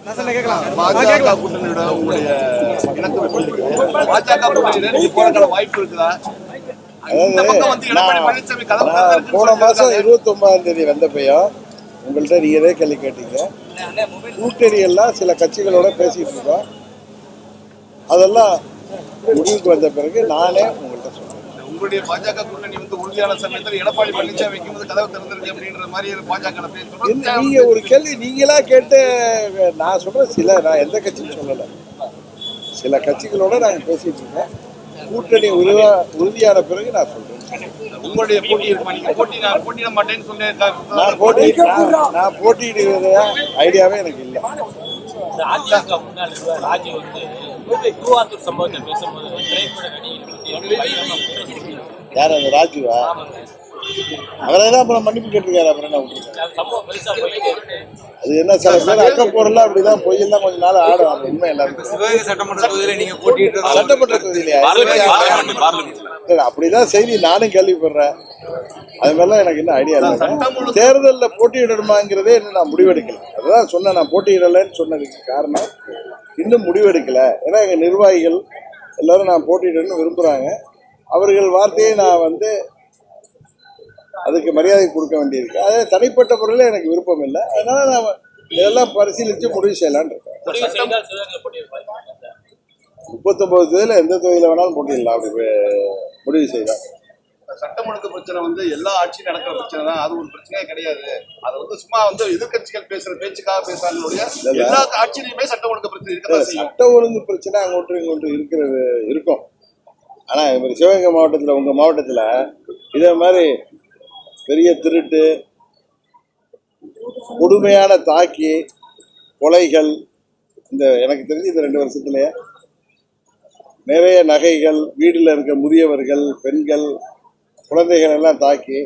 பாஜக கூட்டணியோட உங்களுடைய இணக்கம் எப்படி இருக்கு? பாஜக கூட்டணியில நீங்க போறதுக்கான வாய்ப்பு இருக்குதா? போன மாசம் 29ஆம் தேதி வந்தப்பையும் உங்கள்கிட்ட நீங்களே கேள்வி கேட்டீங்க. கூட்டணி எல்லாம் சில கட்சிகளோட பேசிட்டு இருக்கோம். அதெல்லாம் முடிவுக்கு வந்த பிறகு நானே உங்கள்கிட்ட சொல்றேன். உங்களுடைய பாஜக கூட்டணி உறுதியான சமயத்தில் எடப்பாடி பழனிசாமி வைக்கும்போது கதவு திறந்திருக்கு அப்படின்ற மாதிரி பாஜக நீங்க ஒரு கேள்வி நீங்களா கேட்டு நான் சொல்றேன். நான் எந்த கட்சியும் சொல்லலை. சில கட்சிகளோட நாங்கள் பேசிட்டு இருக்கோம். கூட்டணி உறுதியான பிறகு நான் சொல்றேன். உங்களுடைய போட்டி இருக்குமா? நீங்க போட்டியிட மாட்டேன்னு சொல்லியிருக்காங்க. நான் போட்டியிடுவது ஐடியாவே எனக்கு இல்லை. ராஜி வந்து திருவாத்தூர் சம்பவத்தை பேசும்போது யார் அந்த ராஜுவா? அவரே தான் அப்புறம் மன்னிப்பு கேட்டிருக்காரு. அப்புறம் என்ன விட்டுருக்காரு? அது என்ன சில பேர் அக்க போறலாம் அப்படிதான் பொய்யெல்லாம் கொஞ்ச நாள் ஆடும். அது உண்மை எல்லாருக்கும். சிவகங்கை சட்டமன்ற தொகுதியில நீங்க போட்டிட்டு சட்டமன்ற தொகுதியிலையா? அப்படிதான் செய்தி நானும் கேள்விப்படுறேன். அது மாதிரிலாம் எனக்கு இன்னும் ஐடியா இல்லை. தேர்தலில் போட்டியிடணுமாங்கிறதே இன்னும் நான் முடிவெடுக்கல. அதுதான் சொன்னேன். நான் போட்டியிடலைன்னு சொன்னதுக்கு காரணம் இன்னும் முடிவெடுக்கல. ஏன்னா எங்கள் நிர்வாகிகள் எல்லாரும் நான் போட்டியிடணும்னு விரும்புகிறாங்க. அவர்கள் வார்த்தையை நான் வந்து அதுக்கு மரியாதை கொடுக்க வேண்டியிருக்கு. அதே தனிப்பட்ட முறையில் எனக்கு விருப்பம் இல்லை. அதனால நான் இதெல்லாம் பரிசீலித்து முடிவு செய்யலான்னு இருக்கேன். 39 தொகுதியில் எந்த தொகுதியில் வேணாலும் போட்டிடலாம். அப்படி முடிவு செய்யலாம். சட்டம் ஒழுங்கு பிரச்சனை வந்து எல்லா ஆட்சியும் நடக்கிற பிரச்சனை தான். அது ஒரு பிரச்சனையே கிடையாது. அது வந்து சும்மா வந்து எதிர்கட்சிகள் பேசுற பேச்சுக்காக பேசுறாங்களுடைய எல்லா ஆட்சியிலுமே சட்டம் ஒழுங்கு பிரச்சனை இருக்கிறதா செய்யும். சட்டம் ஒழுங்கு பிரச்சனை அங்கொன்று இங்கொன்று இருக்கிறது இருக்கும். ஆனால் இப்போ சிவகங்கை மாவட்டத்தில் உங்கள் மாவட்டத்தில் இதே மாதிரி பெரிய திருட்டு, கொடுமையான தாக்கி கொலைகள், இந்த எனக்கு தெரிஞ்சு இந்த 2 வருஷத்துலேயே நிறைய நகைகள், வீட்டில் இருக்க முதியவர்கள், பெண்கள், குழந்தைகள் எல்லாம் தாக்கி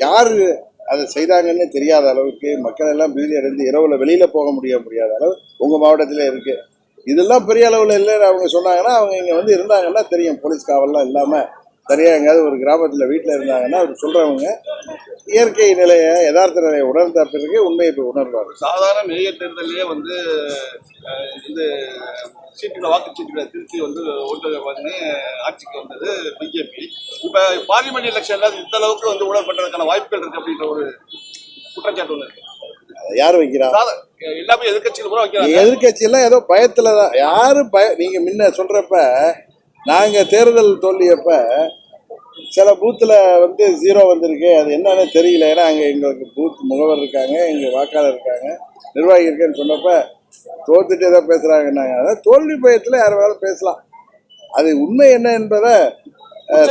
யார் அதை செய்தாங்கன்னு தெரியாத அளவுக்கு மக்கள் எல்லாம் பீதி அடைந்து இரவில் வெளியில் போக முடியாத அளவு உங்கள் மாவட்டத்திலே இருக்குது. இதெல்லாம் பெரிய அளவில் இல்லைன்னு அவங்க சொன்னாங்கன்னா அவங்க இங்கே வந்து இருந்தாங்கன்னா தெரியும். போலீஸ் காவல்லாம் இல்லாமல் சரியாக எங்கேயாவது ஒரு கிராமத்தில் வீட்டில் இருந்தாங்கன்னா அவர் சொல்கிறவங்க இயற்கை நிலையை யதார்த்த நிலையை உணர்ந்த பிறகு உண்மையை போய் உணர்வாங்க. சாதாரண மேயர் தேர்தலே வந்து இந்த சீட்டுகளை வாக்குச்சீட்டுகளை திருத்தி வந்து ஓட்டு பண்ணி ஆட்சிக்கு வந்தது பிஜேபி. இப்போ பார்லிமெண்ட் எலெக்ஷன்ல இந்த அளவுக்கு வந்து ஊழல் பண்ணுறதுக்கான வாய்ப்புகள் இருக்கு அப்படின்ற ஒரு குற்றச்சாட்டு ஒன்று இருக்கு. யார் வைக்கிறா? எல்லாமே எதிர்கட்சிகள் கூட வைக்கிறாங்க. எதிர்கட்சியெல்லாம் ஏதோ பயத்தில் தான். யாரும் நீங்கள் முன்ன சொல்கிறப்ப நாங்கள் தேர்தல் தோல்வியப்ப சில பூத்தில் வந்து 0 வந்திருக்கு. அது என்னன்னு தெரியல. ஏன்னா அங்கே எங்களுக்கு பூத் முகவர் இருக்காங்க, எங்கள் வாக்காளர் இருக்காங்க, நிர்வாகி இருக்கேன்னு சொன்னப்ப தோத்துட்டு ஏதோ பேசுகிறாங்கன்னாங்க. அதாவது தோல்வி பயத்தில் யார் வேணாலும் பேசலாம். அது உண்மை என்ன என்பதை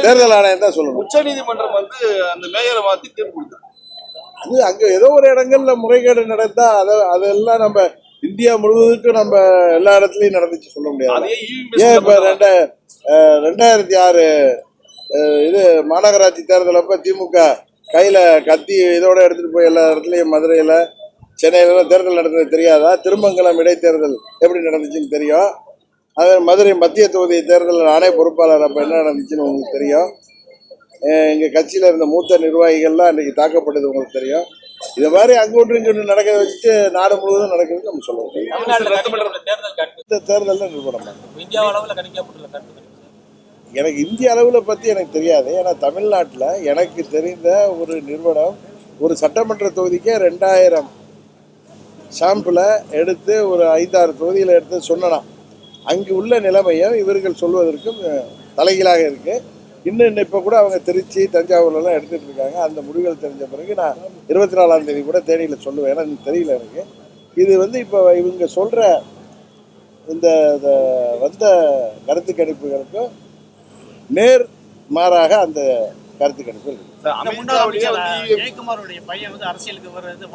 தேர்தல் ஆணையம் தான் சொல்லணும். உச்ச நீதிமன்றம் வந்து அந்த மேயரை மாற்றி தீர்ப்பு கொடுத்தாங்க. அது அங்கே ஏதோ ஒரு இடங்கள்ல முறைகேடு நடந்தால் அதெல்லாம் நம்ம இந்தியா முழுவதுக்கும் நம்ம எல்லா இடத்துலையும் நடந்துச்சு சொல்ல முடியாது. ஏன் இப்போ 2006 இது மாநகராட்சி தேர்தல் அப்போ திமுக கையில் கத்தி இதோட எடுத்துகிட்டு போய் எல்லா இடத்துலையும் மதுரையில், சென்னையிலலாம் தேர்தல் நடந்தது தெரியாதா? திருமங்கலம் இடைத்தேர்தல் எப்படி நடந்துச்சுன்னு தெரியும். அது மதுரை மத்திய தொகுதி தேர்தல் நானே பொறுப்பாளர். அப்போ என்ன நடந்துச்சுன்னு உங்களுக்கு தெரியும். எங்கள் கட்சியில் இருந்த மூத்த நிர்வாகிகள்லாம் அன்றைக்கி தாக்கப்பட்டது உங்களுக்கு தெரியும். இது மாதிரி அங்கொன்று இங்கொன்று நடக்க வச்சுட்டு நாடு முழுவதும் நடக்கிறது நம்ம சொல்ல முடியும். இந்த தேர்தலில் நிறுவனம் எனக்கு இந்திய அளவில் பற்றி எனக்கு தெரியாது. ஏன்னா தமிழ்நாட்டில் எனக்கு தெரிந்த ஒரு நிறுவனம் ஒரு சட்டமன்ற தொகுதிக்கே 2000 சாம்பிளை எடுத்து ஒரு 5-6 தொகுதியில் எடுத்து சொன்னனா. அங்கு உள்ள நிலைமையும் இவர்கள் சொல்வதற்கும் தலைகீழாக இருக்குது. இன்னும் இப்போ கூட அவங்க திருச்சி, தஞ்சாவூர்லாம் எடுத்துகிட்டு இருக்காங்க. அந்த முடிவுகள் தெரிஞ்ச பிறகு நான் 24ஆம் தேதி கூட தேனியில் சொல்லுவேன். ஏன்னா தெரியல எனக்கு. இது வந்து இப்போ இவங்க சொல்கிற இந்த வந்த கருத்து கணிப்புகளுக்கும் நேர் மாறாக அந்த கருத்து கணிப்புகள். ஜெயக்குமாருடைய பையன் வந்து அரசியலுக்கு வர்றது